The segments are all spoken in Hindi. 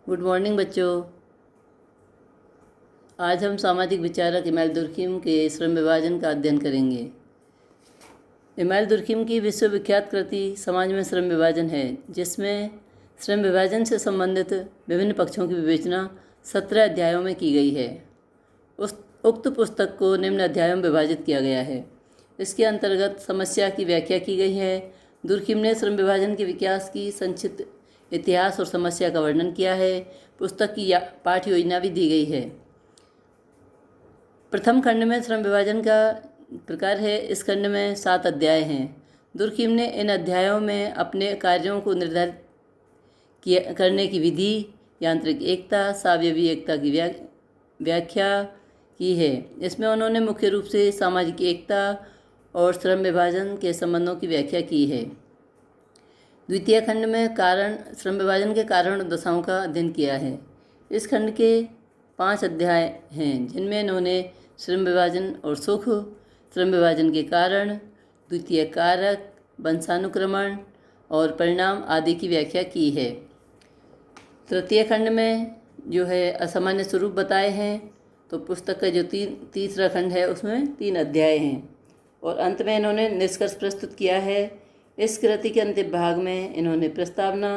गुड मॉर्निंग बच्चों। आज हम सामाजिक विचारक इमाइल दुर्खिम के श्रम विभाजन का अध्ययन करेंगे। इमाइल दुर्खिम की विश्वविख्यात कृति समाज में श्रम विभाजन है, जिसमें श्रम विभाजन से संबंधित विभिन्न पक्षों की विवेचना 17 अध्यायों में की गई है। उक्त पुस्तक को निम्न अध्यायों में विभाजित किया गया है। इसके अंतर्गत समस्या की व्याख्या की गई है। दुर्खिम ने श्रम विभाजन के विकास की संक्षिप्त इतिहास और समस्या का वर्णन किया है। पुस्तक की पाठ्य योजना भी दी गई है। प्रथम खंड में श्रम विभाजन का प्रकार है। इस खंड में 7 अध्याय हैं। दुर्खिम ने इन अध्यायों में अपने कार्यों को निर्धारित करने की विधि, यांत्रिक एकता, सावयवी एकता की व्याख्या की है। इसमें उन्होंने मुख्य रूप से सामाजिक एकता और श्रम विभाजन के संबंधों की व्याख्या की है। द्वितीय खंड में श्रम विभाजन के कारण और दशाओं का अध्ययन किया है। इस खंड के 5 अध्याय हैं, जिनमें इन्होंने श्रम विभाजन और सुख, श्रम विभाजन के कारण, द्वितीय कारक, वंशानुक्रमण और परिणाम आदि की व्याख्या की है। तृतीय खंड में जो है असामान्य स्वरूप बताए हैं। तो पुस्तक का जो तीसरा खंड है उसमें 3 अध्याय हैं। और अंत में इन्होंने निष्कर्ष प्रस्तुत किया है। इस कृति के अंतिम भाग में इन्होंने प्रस्तावना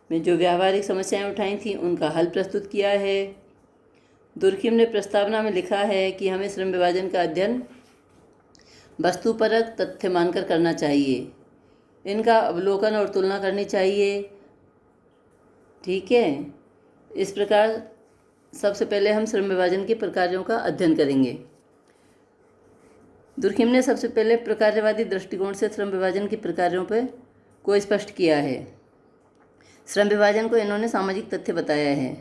में जो व्यावहारिक समस्याएं उठाई थीं उनका हल प्रस्तुत किया है। दुर्खिम ने प्रस्तावना में लिखा है कि हमें श्रम विभाजन का अध्ययन वस्तुपरक तथ्य मानकर करना चाहिए। इनका अवलोकन और तुलना करनी चाहिए। ठीक है। इस प्रकार सबसे पहले हम श्रम विभाजन के प्रकारों का अध्ययन करेंगे। दुर्खिम ने सबसे पहले प्रकारवादी दृष्टिकोण से श्रम विभाजन के प्रकारों पर को स्पष्ट किया है। श्रम विभाजन को इन्होंने सामाजिक तथ्य बताया है।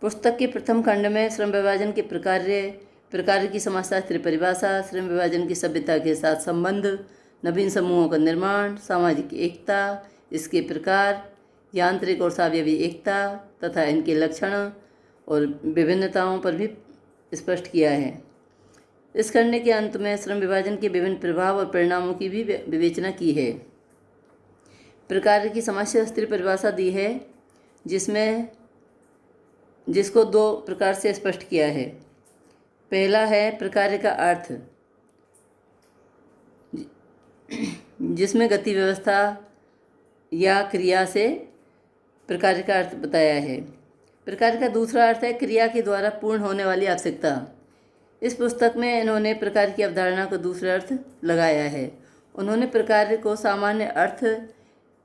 पुस्तक के प्रथम खंड में श्रम विभाजन के प्रकार की समाजशास्त्रीय परिभाषा, श्रम विभाजन की सभ्यता के साथ संबंध, नवीन समूहों का निर्माण, सामाजिक एकता, इसके प्रकार, यांत्रिक और सावयवी एकता तथा इनके लक्षण और विभिन्नताओं पर भी स्पष्ट किया है। इस खंड के अंत में श्रम विभाजन के विभिन्न प्रभाव और परिणामों की भी विवेचना की है। प्रकार की समाजशास्त्रीय परिभाषा दी है, जिसको 2 प्रकार से स्पष्ट किया है। पहला है प्रकार का अर्थ, जिसमें गति, व्यवस्था या क्रिया से प्रकार का अर्थ बताया है। प्रकार का दूसरा अर्थ है क्रिया के द्वारा पूर्ण होने वाली आवश्यकता। इस पुस्तक में इन्होंने प्रकार की अवधारणा को दूसरा अर्थ लगाया है। उन्होंने प्रकार को सामान्य अर्थ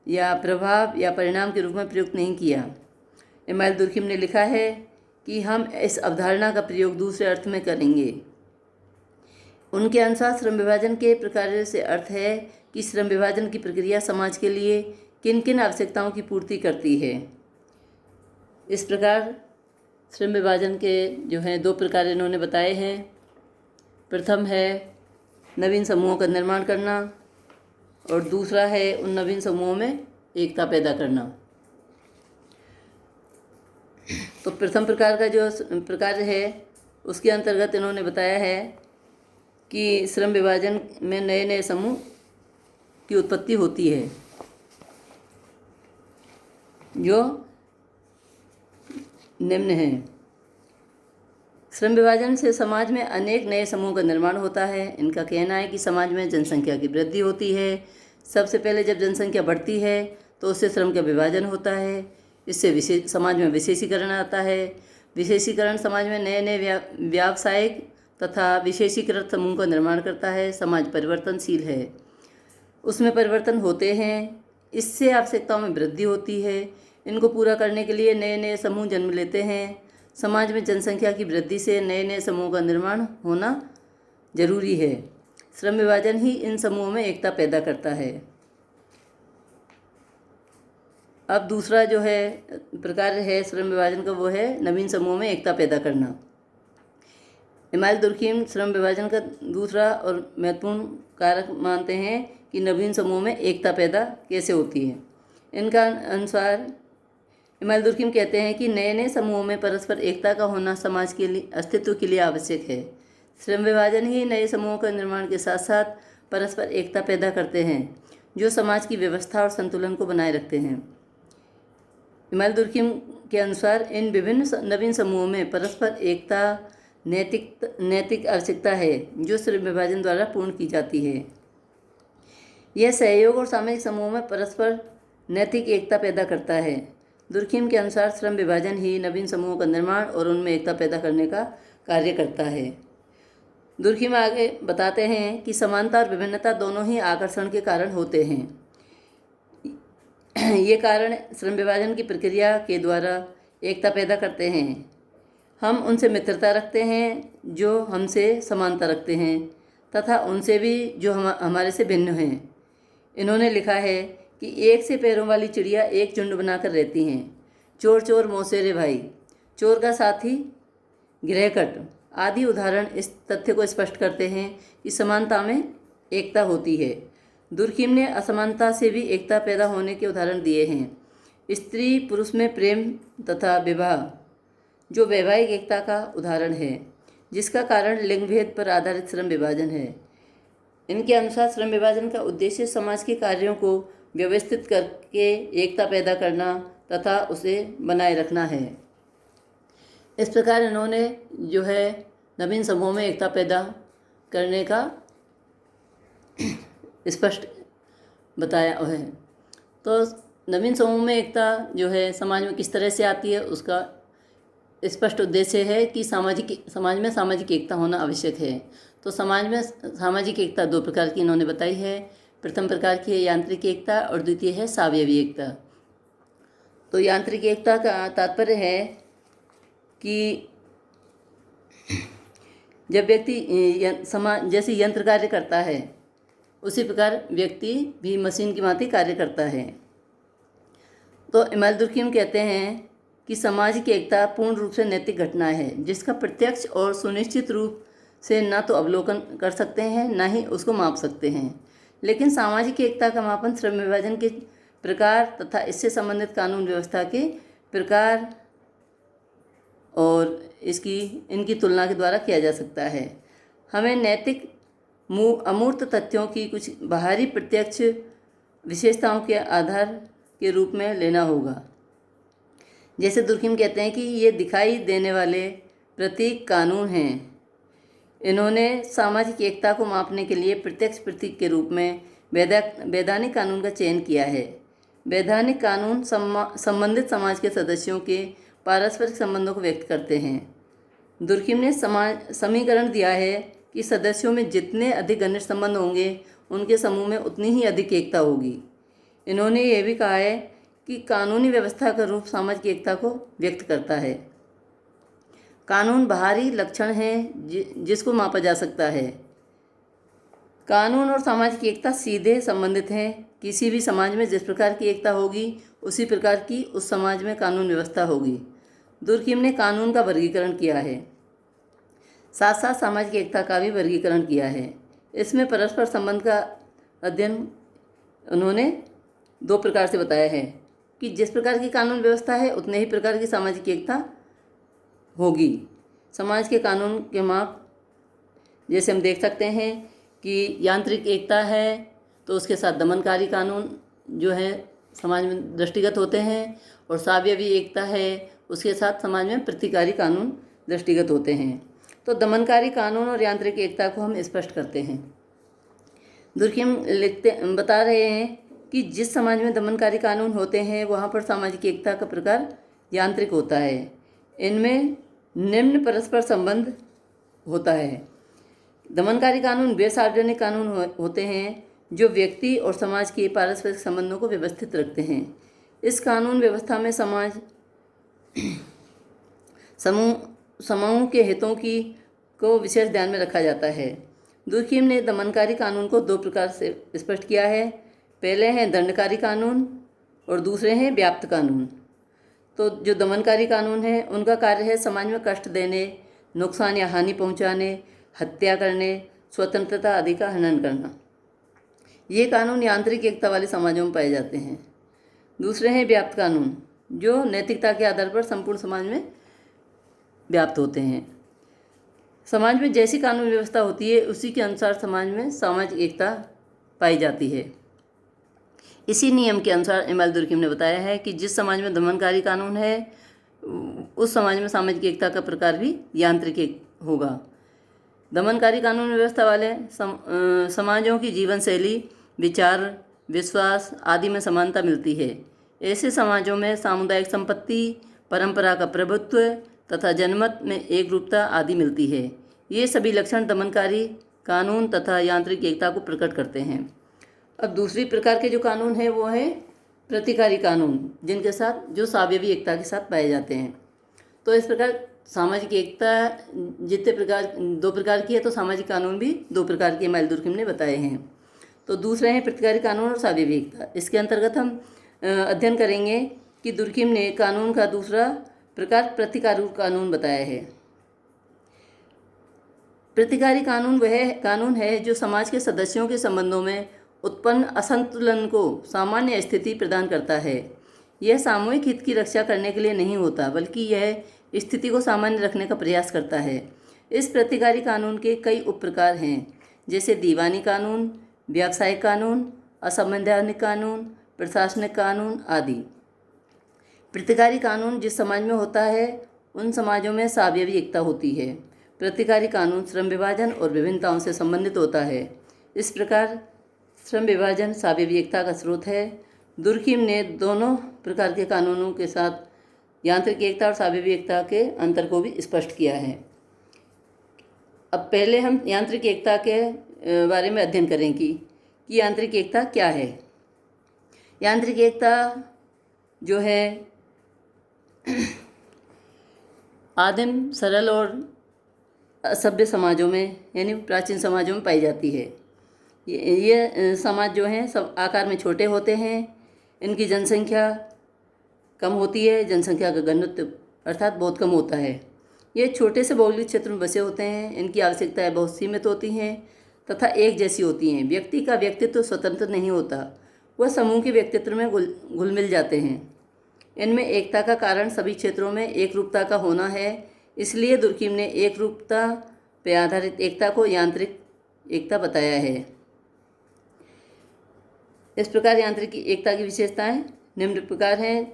या प्रभाव या परिणाम के रूप में प्रयुक्त नहीं किया। इमाइल दुर्खिम ने लिखा है कि हम इस अवधारणा का प्रयोग दूसरे अर्थ में करेंगे। उनके अनुसार श्रम विभाजन के प्रकार से अर्थ है कि श्रम विभाजन की प्रक्रिया समाज के लिए किन किन आवश्यकताओं की पूर्ति करती है। इस प्रकार श्रम विभाजन के जो हैं 2 प्रकार इन्होंने बताए हैं। प्रथम है नवीन समूहों का निर्माण करना और दूसरा है उन नवीन समूहों में एकता पैदा करना। तो प्रथम प्रकार का जो प्रकार है उसके अंतर्गत इन्होंने बताया है कि श्रम विभाजन में नए नए समूह की उत्पत्ति होती है, जो निम्न है। श्रम विभाजन से समाज में अनेक नए समूहों का निर्माण होता है। इनका कहना है कि समाज में जनसंख्या की वृद्धि होती है। सबसे पहले जब जनसंख्या बढ़ती है तो उससे श्रम का विभाजन होता है। इससे समाज में विशेषीकरण आता है। विशेषीकरण समाज में नए नए व्यावसायिक तथा विशेषीकृत समूह का निर्माण करता है। समाज परिवर्तनशील है, उसमें परिवर्तन होते हैं। इससे आवश्यकताओं में वृद्धि होती है। इनको पूरा करने के लिए नए नए समूह जन्म लेते हैं। समाज में जनसंख्या की वृद्धि से नए नए समूहों का निर्माण होना जरूरी है। श्रम विभाजन ही इन समूहों में एकता पैदा करता है। अब दूसरा जो है प्रकार है श्रम विभाजन का, वो है नवीन समूहों में एकता पैदा करना। इमाइल दुर्खिम श्रम विभाजन का दूसरा और महत्वपूर्ण कारक मानते हैं कि नवीन समूहों में एकता पैदा कैसे होती है। इनका अनुसार इमाइल दुर्खिम कहते हैं कि नए नए समूहों में परस्पर एकता का होना समाज के लिए अस्तित्व के लिए आवश्यक है। श्रम विभाजन ही नए समूहों का निर्माण के साथ साथ परस्पर एकता पैदा करते हैं, जो समाज की व्यवस्था और संतुलन को बनाए रखते हैं। इमाल दुर्खिम के अनुसार इन विभिन्न नवीन समूहों में परस्पर एकता नैतिक आवश्यकता है जो श्रम विभाजन द्वारा पूर्ण की जाती है। यह सहयोग और सामाजिक समूहों में परस्पर नैतिक एकता पैदा करता है। दुर्खिम के अनुसार श्रम विभाजन ही नवीन समूहों का निर्माण और उनमें एकता पैदा करने का कार्य करता है। दुर्खिम आगे बताते हैं कि समानता और विभिन्नता दोनों ही आकर्षण के कारण होते हैं। ये कारण श्रम विभाजन की प्रक्रिया के द्वारा एकता पैदा करते हैं। हम उनसे मित्रता रखते हैं जो हमसे समानता रखते हैं तथा उनसे भी जो हमारे से भिन्न हैं। इन्होंने लिखा है कि एक से पैरों वाली चिड़िया एक झुंड बनाकर रहती हैं। चोर चोर मौसेरे भाई, चोर का साथी गृहकट आदि उदाहरण इस तथ्य को स्पष्ट करते हैं कि समानता में एकता होती है। दुर्खिम ने असमानता से भी एकता पैदा होने के उदाहरण दिए हैं। स्त्री पुरुष में प्रेम तथा विवाह जो वैवाहिक एकता का उदाहरण है, जिसका कारण लिंग भेद पर आधारित श्रम विभाजन है। इनके अनुसार श्रम विभाजन का उद्देश्य समाज के कार्यों को व्यवस्थित करके एकता पैदा करना तथा उसे बनाए रखना है। इस प्रकार इन्होंने जो है नवीन समूहों में एकता पैदा करने का स्पष्ट बताया है। तो नवीन समूह में एकता जो है समाज में किस तरह से आती है, उसका स्पष्ट उद्देश्य है कि समाज में सामाजिक एकता होना आवश्यक है। तो समाज में सामाजिक एकता दो प्रकार की इन्होंने बताई है। प्रथम प्रकार की है यांत्रिक एकता और द्वितीय है सावयवी एकता। तो यांत्रिक एकता का तात्पर्य है कि जब व्यक्ति जैसे यंत्र कार्य करता है उसी प्रकार व्यक्ति भी मशीन की भांति कार्य करता है। तो इमाल दुर्खिम कहते हैं कि समाज की एकता पूर्ण रूप से नैतिक घटना है जिसका प्रत्यक्ष और सुनिश्चित रूप से न तो अवलोकन कर सकते हैं न ही उसको माप सकते हैं। लेकिन सामाजिक एकता का मापन श्रम विभाजन के प्रकार तथा इससे संबंधित कानून व्यवस्था के प्रकार और इनकी तुलना के द्वारा किया जा सकता है। हमें नैतिक अमूर्त तथ्यों की कुछ बाहरी प्रत्यक्ष विशेषताओं के आधार के रूप में लेना होगा। जैसे दुर्खिम कहते हैं कि ये दिखाई देने वाले प्रतीक कानून हैं। इन्होंने सामाजिक एकता को मापने के लिए प्रत्यक्ष प्रतीक के रूप में वैधानिक कानून का चयन किया है। वैधानिक कानून संबंधित समाज के सदस्यों के पारस्परिक संबंधों को व्यक्त करते हैं। दुर्खिम ने समीकरण दिया है कि सदस्यों में जितने अधिक घनिष्ठ संबंध होंगे उनके समूह में उतनी ही अधिक एकता होगी। इन्होंने यह भी कहा है कि कानूनी व्यवस्था का रूप सामाजिक एकता को व्यक्त करता है। कानून बाहरी लक्षण है जिसको मापा जा सकता है। कानून और सामाजिक एकता सीधे संबंधित हैं। किसी भी समाज में जिस प्रकार की एकता होगी उसी प्रकार की उस समाज में कानून व्यवस्था होगी। दुर्खिम ने कानून का वर्गीकरण किया है, साथ साथ सामाजिक एकता का भी वर्गीकरण किया है। इसमें परस्पर संबंध का अध्ययन उन्होंने दो प्रकार से बताया है कि जिस प्रकार की कानून व्यवस्था है उतने ही प्रकार की सामाजिक एकता होगी। समाज के कानून के माप जैसे हम देख सकते हैं कि यांत्रिक एकता है तो उसके साथ दमनकारी कानून जो है समाज में दृष्टिगत होते हैं, और सावयवी एकता है उसके साथ समाज में प्रतिकारी कानून दृष्टिगत होते हैं। तो दमनकारी कानून और यांत्रिक एकता को हम स्पष्ट करते हैं। दुर्खिम बता रहे हैं कि जिस समाज में दमनकारी कानून होते हैं वहाँ पर सामाजिक एकता का प्रकार यांत्रिक होता है। इनमें निम्न परस्पर संबंध होता है। दमनकारी कानून वे सार्वजनिक कानून होते हैं जो व्यक्ति और समाज के पारस्परिक संबंधों को व्यवस्थित रखते हैं। इस कानून व्यवस्था में समूह के हितों को विशेष ध्यान में रखा जाता है। दुर्खिम ने दमनकारी कानून को दो प्रकार से स्पष्ट किया है। पहले हैं दंडकारी कानून और दूसरे हैं व्याप्त कानून। तो जो दमनकारी कानून है उनका कार्य है समाज में कष्ट देने, नुकसान या हानि पहुंचाने, हत्या करने, स्वतंत्रता आदि का हनन करना। ये कानून यांत्रिक एकता वाले समाजों में पाए जाते हैं। दूसरे हैं व्याप्त कानून जो नैतिकता के आधार पर संपूर्ण समाज में व्याप्त होते हैं। समाज में जैसी कानून व्यवस्था होती है उसी के अनुसार समाज में सामाजिक एकता पाई जाती है। इसी नियम के अनुसार इमाल दुर्कheim ने बताया है कि जिस समाज में दमनकारी कानून है उस समाज में सामाजिक एकता का प्रकार भी यांत्रिक होगा। दमनकारी कानून व्यवस्था वाले समाजों की जीवन शैली, विचार, विश्वास आदि में समानता मिलती है। ऐसे समाजों में सामुदायिक संपत्ति, परंपरा का प्रभुत्व तथा जनमत में एकरूपता आदि मिलती है। ये सभी लक्षण दमनकारी कानून तथा यांत्रिक एकता को प्रकट करते हैं। अब दूसरी प्रकार के जो कानून है वो है प्रतिकारी कानून, जिनके साथ जो सावयवी एकता के साथ पाए जाते हैं। तो इस प्रकार सामाजिक एकता जितने प्रकार 2 प्रकार की है, तो सामाजिक कानून भी 2 प्रकार के इमाल दुर्कheim ने बताए हैं। तो दूसरे हैं प्रतिकारी कानून और सावयवी एकता। इसके अंतर्गत हम अध्ययन करेंगे कि दुर्कheim ने कानून का दूसरा प्रकार प्रतिकारी कानून बताया है। प्रतिकारी कानून वह कानून है जो समाज के सदस्यों के संबंधों में उत्पन्न असंतुलन को सामान्य स्थिति प्रदान करता है। यह सामूहिक हित की रक्षा करने के लिए नहीं होता, बल्कि यह स्थिति को सामान्य रखने का प्रयास करता है। इस प्रतिकारी कानून के कई उपप्रकार हैं, जैसे दीवानी कानून, व्यावसायिक कानून, असंवैधानिक कानून, प्रशासनिक कानून आदि। प्रतिकारी कानून जिस समाज में होता है उन समाजों में सावयवी एकता होती है। प्रतिकारी कानून श्रम विभाजन और विभिन्नताओं से संबंधित होता है। इस प्रकार श्रम विभाजन सावयवी एकता का स्रोत है। दुर्कheim ने दोनों प्रकार के कानूनों के साथ यांत्रिक एकता और सावयवी एकता के अंतर को भी स्पष्ट किया है। अब पहले हम यांत्रिक एकता के बारे में अध्ययन करें कि यांत्रिक एकता क्या है। यांत्रिक एकता जो है आदिम, सरल और असभ्य समाजों में यानी प्राचीन समाजों में पाई जाती है। ये समाज जो हैं सब आकार में छोटे होते हैं। इनकी जनसंख्या कम होती है, जनसंख्या का घनत्व अर्थात बहुत कम होता है। ये छोटे से भौगोलिक क्षेत्र में बसे होते हैं। इनकी आवश्यकताएं बहुत सीमित होती हैं तथा एक जैसी होती हैं। व्यक्ति का व्यक्तित्व स्वतंत्र नहीं होता, वह समूह के व्यक्तित्व में घुल मिल जाते हैं। इनमें एकता का कारण सभी क्षेत्रों में एक रूपता का होना है। इसलिए दुर्कheim ने एक रूपता पर आधारित एकता को यांत्रिक एकता बताया है। इस प्रकार यांत्रिक एकता की विशेषताएं निम्न प्रकार हैं,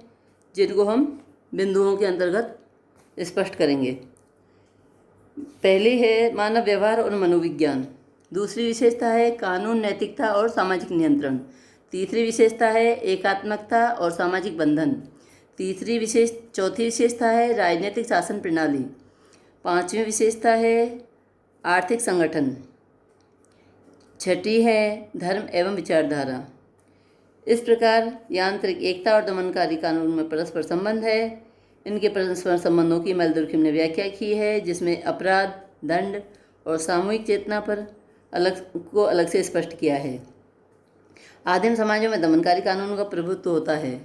जिनको हम बिंदुओं के अंतर्गत स्पष्ट करेंगे। पहली है मानव व्यवहार और मनोविज्ञान। दूसरी विशेषता है कानून, नैतिकता और सामाजिक नियंत्रण। तीसरी विशेषता है एकात्मकता और सामाजिक बंधन। चौथी विशेषता है राजनीतिक शासन प्रणाली। 5वीं विशेषता है आर्थिक संगठन। 6ठी है धर्म एवं विचारधारा। इस प्रकार यांत्रिक एकता और दमनकारी कानून में परस्पर संबंध है। इनके परस्पर संबंधों की इमाल दुर्कheim ने व्याख्या की है, जिसमें अपराध, दंड और सामूहिक चेतना पर अलग से स्पष्ट किया है। आदिम समाजों में दमनकारी कानूनों का प्रभुत्व होता है,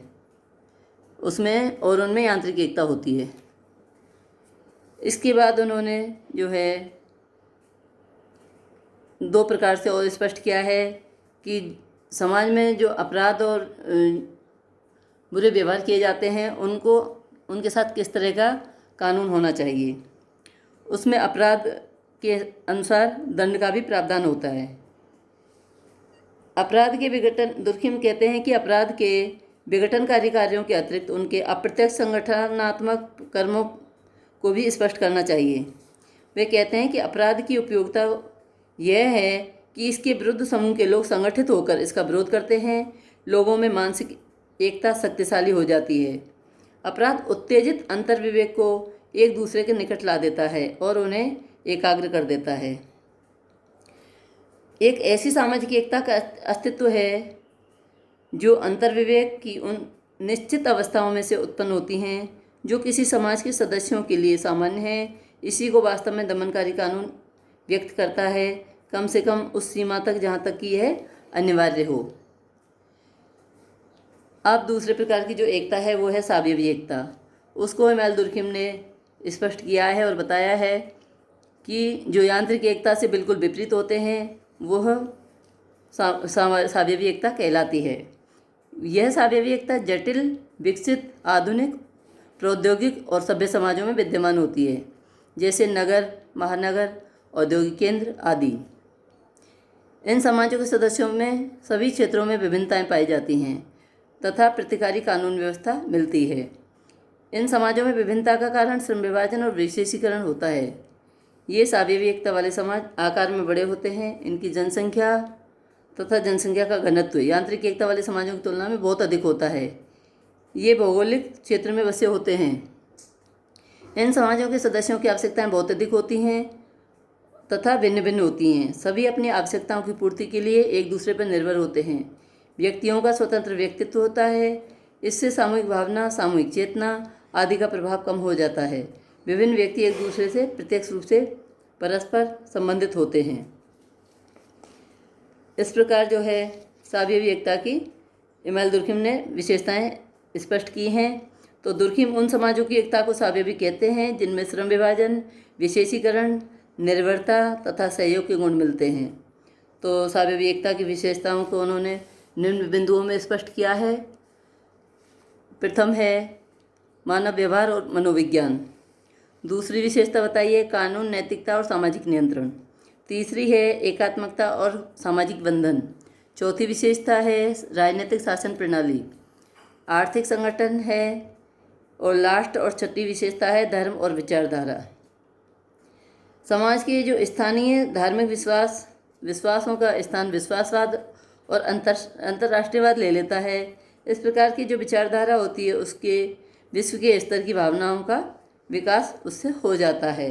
उसमें और उनमें यांत्रिक एकता होती है। इसके बाद उन्होंने जो है 2 प्रकार से और स्पष्ट किया है कि समाज में जो अपराध और बुरे व्यवहार किए जाते हैं उनके साथ किस तरह का कानून होना चाहिए। उसमें अपराध के अनुसार दंड का भी प्रावधान होता है। अपराध के विघटन, दुर्कheim कहते हैं कि अपराध के विघटनकारी कार्यों के अतिरिक्त उनके अप्रत्यक्ष संगठनात्मक कर्मों को भी स्पष्ट करना चाहिए। वे कहते हैं कि अपराध की उपयोगिता यह है कि इसके विरुद्ध समूह के लोग संगठित होकर इसका विरोध करते हैं। लोगों में मानसिक एकता शक्तिशाली हो जाती है। अपराध उत्तेजित अंतर्विवेक को एक दूसरे के निकट ला देता है और उन्हें एकाग्र कर देता है। एक ऐसी सामाजिक एकता का अस्तित्व है जो अंतर्विवेक की उन निश्चित अवस्थाओं में से उत्पन्न होती हैं जो किसी समाज के सदस्यों के लिए सामान्य है। इसी को वास्तव में दमनकारी कानून व्यक्त करता है, कम से कम उस सीमा तक जहाँ तक कि यह अनिवार्य हो। अब दूसरे प्रकार की जो एकता है वो है सावयवी एकता। उसको इमाल दुर्कheim ने स्पष्ट किया है और बताया है कि जो यांत्रिक एकता से बिल्कुल विपरीत होते हैं वह सावयवी एकता कहलाती है। यह सावयवी एकता जटिल, विकसित, आधुनिक, प्रौद्योगिक और सभ्य समाजों में विद्यमान होती है, जैसे नगर, महानगर, औद्योगिक केंद्र आदि। इन समाजों के सदस्यों में सभी क्षेत्रों में विभिन्नताएं पाई जाती हैं तथा प्रतिकारी कानून व्यवस्था मिलती है। इन समाजों में विभिन्नता का कारण श्रम विभाजन और विशेषीकरण होता है। ये सावयवी एकता वाले समाज आकार में बड़े होते हैं। इनकी जनसंख्या तथा जनसंख्या का घनत्व यांत्रिक एकता वाले समाजों की तुलना में बहुत अधिक होता है। ये भौगोलिक क्षेत्र में बसे होते हैं। इन समाजों के सदस्यों की आवश्यकताएं बहुत अधिक होती हैं तथा भिन्न भिन्न होती हैं। सभी अपनी आवश्यकताओं की पूर्ति के लिए एक दूसरे पर निर्भर होते हैं। व्यक्तियों का स्वतंत्र व्यक्तित्व होता है। इससे सामूहिक भावना, सामूहिक चेतना आदि का प्रभाव कम हो जाता है। विभिन्न व्यक्ति एक दूसरे से प्रत्यक्ष रूप से परस्पर संबंधित होते हैं। इस प्रकार जो है सावयवी एकता की इमानुएल दुर्खिम ने विशेषताएं स्पष्ट की हैं। तो दुर्खिम उन समाजों की एकता को सावयवी कहते हैं जिनमें श्रम विभाजन, विशेषीकरण, निर्भरता तथा सहयोग के गुण मिलते हैं। तो सावयवी एकता की विशेषताओं को उन्होंने निम्न बिंदुओं में स्पष्ट किया है। प्रथम है मानव व्यवहार और मनोविज्ञान। दूसरी विशेषता बताइए कानून, नैतिकता और सामाजिक नियंत्रण। तीसरी है एकात्मकता और सामाजिक बंधन। चौथी विशेषता है राजनीतिक शासन प्रणाली। आर्थिक संगठन है और लास्ट और छठी विशेषता है धर्म और विचारधारा। समाज के जो स्थानीय धार्मिक विश्वासों का स्थान विश्वासवाद और अंतर्राष्ट्रीयवाद ले लेता है। इस प्रकार की जो विचारधारा होती है उसके विश्व के स्तर की भावनाओं का विकास उससे हो जाता है।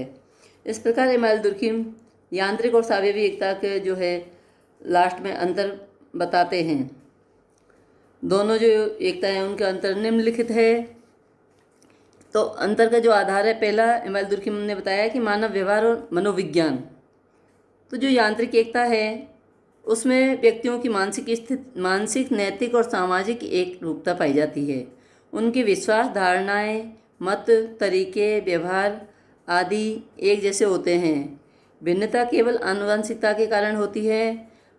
इस प्रकार इमानुएल दुर्खिम यांत्रिक और सावयवी एकता के जो है लास्ट में अंतर बताते हैं। दोनों जो एकता है उनका अंतर निम्नलिखित है। तो अंतर का जो आधार है, पहला इमानुएल दुर्खिम ने बताया कि मानव व्यवहार और मनोविज्ञान। तो जो यांत्रिक एकता है उसमें व्यक्तियों की मानसिक, नैतिक और सामाजिक एक रूपता पाई जाती है। उनके विश्वास, धारणाएं, मत, तरीके, व्यवहार आदि एक जैसे होते हैं। भिन्नता केवल आनुवंशिकता के कारण होती है।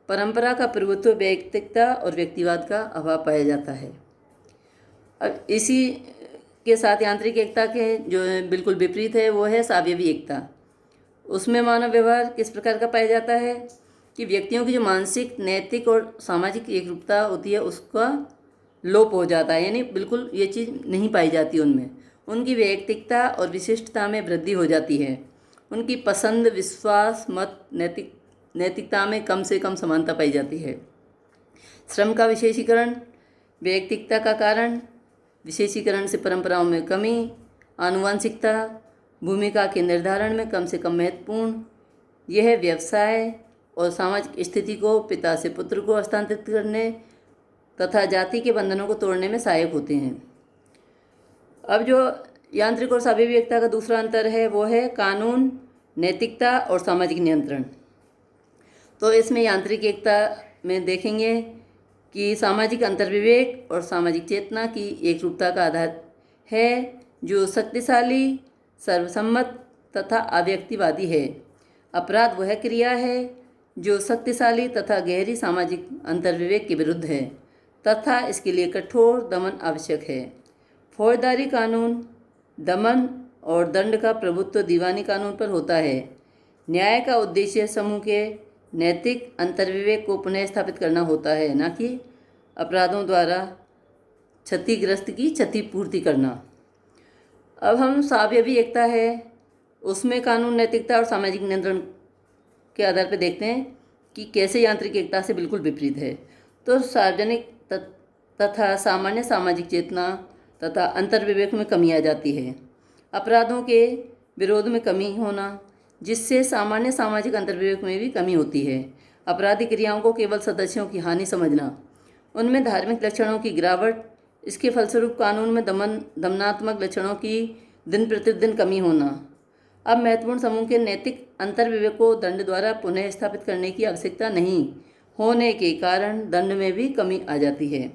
परंपरा का प्रभुत्व, वैयक्तिकता और व्यक्तिवाद का अभाव पाया जाता है। अब इसी के साथ यांत्रिक एकता के जो बिल्कुल विपरीत है वो है सावयवी एकता। उसमें मानव व्यवहार किस प्रकार का पाया जाता है कि व्यक्तियों की जो मानसिक, नैतिक और सामाजिक एकरूपता होती है उसका लोप हो जाता है, यानी बिल्कुल ये चीज़ नहीं पाई जाती उनमें। उनकी वैयक्तिकता और विशिष्टता में वृद्धि हो जाती है। उनकी पसंद, विश्वास, मत, नैतिकता में कम से कम समानता पाई जाती है। श्रम का विशेषीकरण, वैयक्तिकता का कारण, विशेषीकरण से परंपराओं में कमी, आनुवंशिकता, भूमिका के निर्धारण में कम से कम महत्वपूर्ण। यह व्यवसाय और सामाजिक स्थिति को पिता से पुत्र को हस्तांतरित करने तथा जाति के बंधनों को तोड़ने में सहायक होते हैं। अब जो यांत्रिक और सावयवी एकता का दूसरा अंतर है वो है कानून, नैतिकता और सामाजिक नियंत्रण। तो इसमें यांत्रिक एकता में देखेंगे कि सामाजिक अंतर्विवेक और सामाजिक चेतना की एकरूपता का आधार है जो शक्तिशाली, सर्वसम्मत तथा अव्यक्तिवादी है। अपराध वह क्रिया है जो शक्तिशाली तथा गहरी सामाजिक अंतर्विवेक के विरुद्ध है तथा इसके लिए कठोर दमन आवश्यक है। फौजदारी कानून दमन और दंड का प्रभुत्व दीवानी कानून पर होता है। न्याय का उद्देश्य समूह के नैतिक अंतर्विवेक को पुनः स्थापित करना होता है, न कि अपराधों द्वारा क्षतिग्रस्त की क्षतिपूर्ति करना। अब हम सावयवी एकता है उसमें कानून, नैतिकता और सामाजिक नियंत्रण के आधार पर देखते हैं कि कैसे यांत्रिक एकता से बिल्कुल विपरीत है। तो सार्वजनिक तथा सामान्य सामाजिक चेतना तथा अंतर्विवेक में कमी आ जाती है। अपराधों के विरोध में कमी होना, जिससे सामान्य सामाजिक अंतर्विवेक में भी कमी होती है। अपराधी क्रियाओं को केवल सदस्यों की हानि समझना, उनमें धार्मिक लक्षणों की गिरावट, इसके फलस्वरूप कानून में दमनात्मक लक्षणों की दिन प्रतिदिन कमी होना। अब महत्वपूर्ण समूह के नैतिक अंतर्विवेक को दंड द्वारा पुनः स्थापित करने की आवश्यकता नहीं होने के कारण दंड में भी कमी आ जाती है।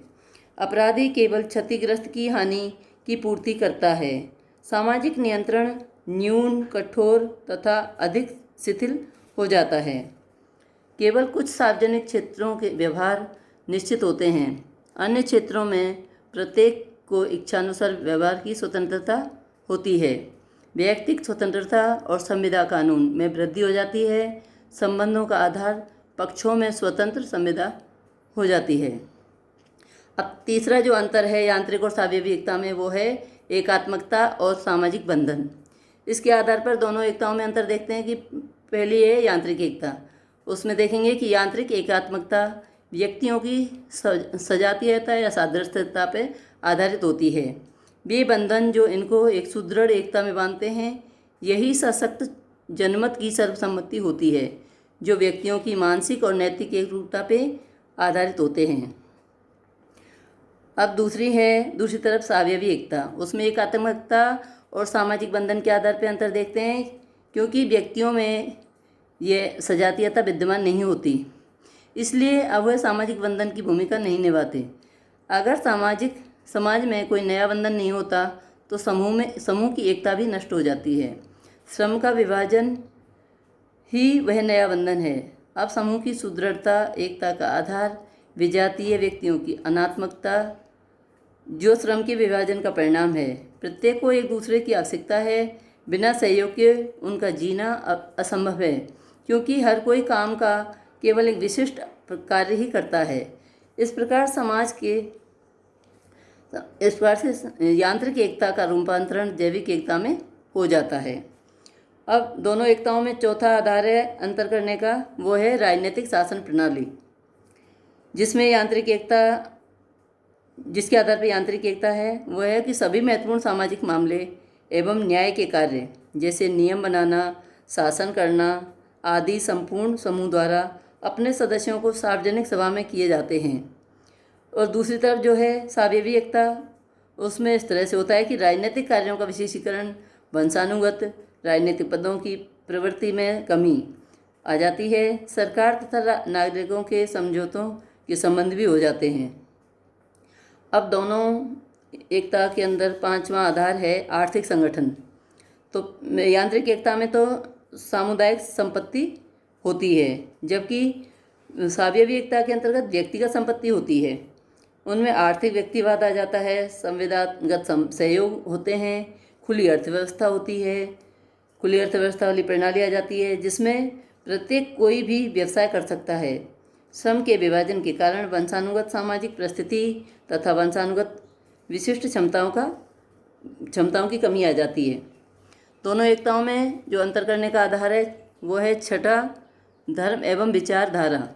अपराधी केवल क्षतिग्रस्त की हानि की पूर्ति करता है। सामाजिक नियंत्रण न्यून, कठोर तथा अधिक शिथिल हो जाता है। केवल कुछ सार्वजनिक क्षेत्रों के व्यवहार निश्चित होते हैं, अन्य क्षेत्रों में प्रत्येक को इच्छानुसार व्यवहार की स्वतंत्रता होती है। वैयक्तिक स्वतंत्रता और संविदा कानून में वृद्धि हो जाती है। संबंधों का आधार पक्षों में स्वतंत्र संविदा हो जाती है। अब तीसरा जो अंतर है यांत्रिक और सावयवी एकता में, वो है एकात्मकता और सामाजिक बंधन। इसके आधार पर दोनों एकताओं में अंतर देखते हैं कि पहली है यांत्रिक एकता। उसमें देखेंगे कि यांत्रिक एकात्मकता व्यक्तियों की सजातीयता या सादृश्यता पर आधारित होती है। वे बंधन जो इनको एक सुदृढ़ एकता में बांधते हैं, यही सशक्त जनमत की सर्वसम्मति होती है, जो व्यक्तियों की मानसिक और नैतिक एकरूपता पे आधारित होते हैं। अब दूसरी तरफ सावयवी एकता। उसमें एकात्मकता और सामाजिक बंधन के आधार पर अंतर देखते हैं, क्योंकि व्यक्तियों में ये सजातीयता विद्यमान नहीं होती, इसलिए अब वह सामाजिक बंधन की भूमिका नहीं निभाते। अगर समाज में कोई नया बंधन नहीं होता तो समूह की एकता भी नष्ट हो जाती है। श्रम का विभाजन ही वह नया बंधन है। अब समूह की सुदृढ़ता, एकता का आधार विजातीय व्यक्तियों की अनात्मकता, जो श्रम के विभाजन का परिणाम है। प्रत्येक को एक दूसरे की आवश्यकता है। बिना सहयोग के उनका जीना असंभव है, क्योंकि हर कोई काम का केवल एक विशिष्ट कार्य ही करता है। इस प्रकार से यांत्रिक एकता का रूपांतरण जैविक एकता में हो जाता है। अब दोनों एकताओं में चौथा आधार है अंतर करने का, वो है राजनीतिक शासन प्रणाली, जिसके आधार पर यांत्रिक एकता है। वह है कि सभी महत्वपूर्ण सामाजिक मामले एवं न्याय के कार्य, जैसे नियम बनाना, शासन करना आदि, संपूर्ण समूह द्वारा अपने सदस्यों को सार्वजनिक सभा में किए जाते हैं। और दूसरी तरफ जो है सावयवी एकता, उसमें इस तरह से होता है कि राजनीतिक कार्यों का विशेषीकरण, वंशानुगत राजनीतिक पदों की प्रवृत्ति में कमी आ जाती है। सरकार तथा नागरिकों के समझौतों के संबंध भी हो जाते हैं। अब दोनों एकता के अंदर पांचवा आधार है आर्थिक संगठन। तो यांत्रिक एकता में तो सामुदायिक संपत्ति होती है, जबकि सावयवी एकता के अंतर्गत व्यक्तिगत संपत्ति होती है। उनमें आर्थिक व्यक्तिवाद आ जाता है, संविदागत सहयोग होते हैं, खुली अर्थव्यवस्था होती है, खुली अर्थव्यवस्था वाली प्रणाली आ जाती है, जिसमें प्रत्येक कोई भी व्यवसाय कर सकता है। श्रम के विभाजन के कारण वंशानुगत सामाजिक परिस्थिति तथा वंशानुगत विशिष्ट क्षमताओं की कमी आ जाती है। दोनों एकताओं में जो अंतर करने का आधार है वो है छठा, धर्म एवं विचारधारा।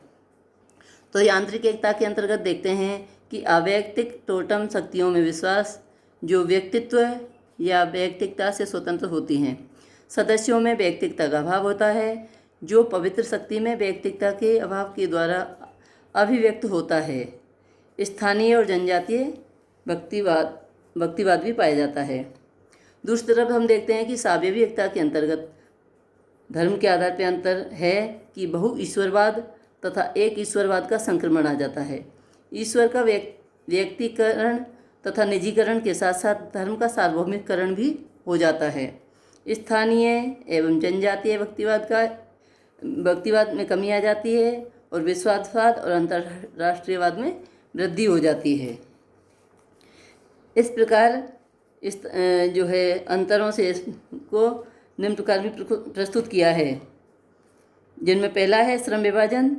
तो यांत्रिक एकता के अंतर्गत देखते हैं कि अवैयक्तिक टोटम शक्तियों में विश्वास, जो व्यक्तित्व या वैयक्तिकता से स्वतंत्र होती हैं। सदस्यों में वैयक्तिकता का अभाव होता है, जो पवित्र शक्ति में वैयक्तिकता के अभाव के द्वारा अभिव्यक्त होता है। स्थानीय और जनजातीय व्यक्तिवाद भी पाया जाता है। दूसरी तरफ हम देखते हैं कि सावयवी एकता के अंतर्गत धर्म के आधार पर अंतर है कि बहु ईश्वरवाद तथा एक ईश्वरवाद का संक्रमण आ जाता है। ईश्वर का व्यक्तिकरण तथा निजीकरण के साथ साथ धर्म का सार्वभौमिकरण भी हो जाता है। स्थानीय एवं जनजातीय व्यक्तिवाद में कमी आ जाती है और विश्वासवाद और अंतर्राष्ट्रीयवाद में वृद्धि हो जाती है। इस प्रकार जो है अंतरों से इसको निम्न प्रकार भी प्रस्तुत किया है, जिनमें पहला है श्रम विभाजन,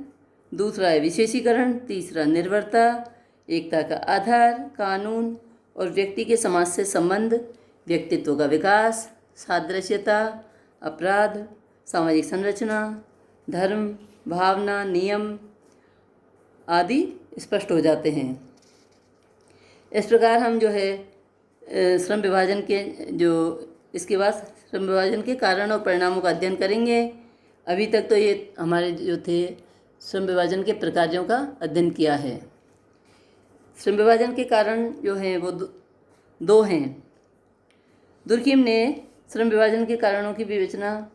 दूसरा है विशेषीकरण, तीसरा निर्भरता, एकता का आधार कानून और व्यक्ति के समाज से संबंध, व्यक्तित्व का विकास, सादृश्यता, अपराध, सामाजिक संरचना, धर्म, भावना, नियम आदि स्पष्ट हो जाते हैं। इस प्रकार हम जो है श्रम विभाजन के इसके बाद श्रम विभाजन के कारण और परिणामों का अध्ययन करेंगे। अभी तक तो ये हमारे जो थे श्रम विभाजन के प्रकारों का अध्ययन किया है। श्रम विभाजन के कारण जो हैं वो दो हैं। दुर्कीम ने श्रम विभाजन के कारणों की विवेचना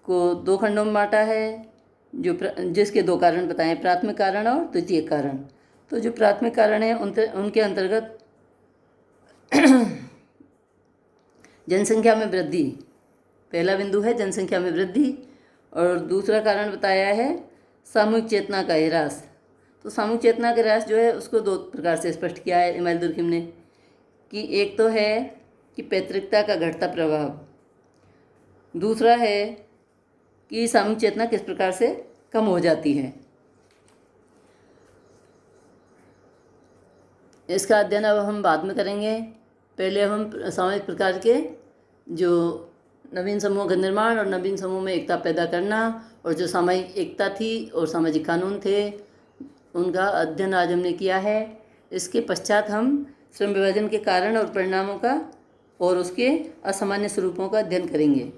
को दो खंडों में बांटा है, जिसके दो कारण बताएं, प्राथमिक कारण और द्वितीयक कारण। तो जो प्राथमिक कारण है उनके अंतर्गत जनसंख्या में वृद्धि, पहला बिंदु है जनसंख्या में वृद्धि, और दूसरा कारण बताया है सामूहिक चेतना का ह्रास। तो सामूहिक चेतना का ह्रास जो है उसको दो प्रकार से स्पष्ट किया है इमाइल दुर्कीम ने, कि एक तो है कि पैतृकता का घटता प्रभाव, दूसरा है कि सामूहिक चेतना किस प्रकार से कम हो जाती है। इसका अध्ययन अब हम बाद में करेंगे। पहले हम सामाजिक प्रकार के जो नवीन समूह का निर्माण और नवीन समूह में एकता पैदा करना और जो सामाजिक एकता थी और सामाजिक कानून थे उनका अध्ययन आज हमने किया है। इसके पश्चात हम श्रम विभाजन के कारण और परिणामों का और उसके असामान्य स्वरूपों का अध्ययन करेंगे।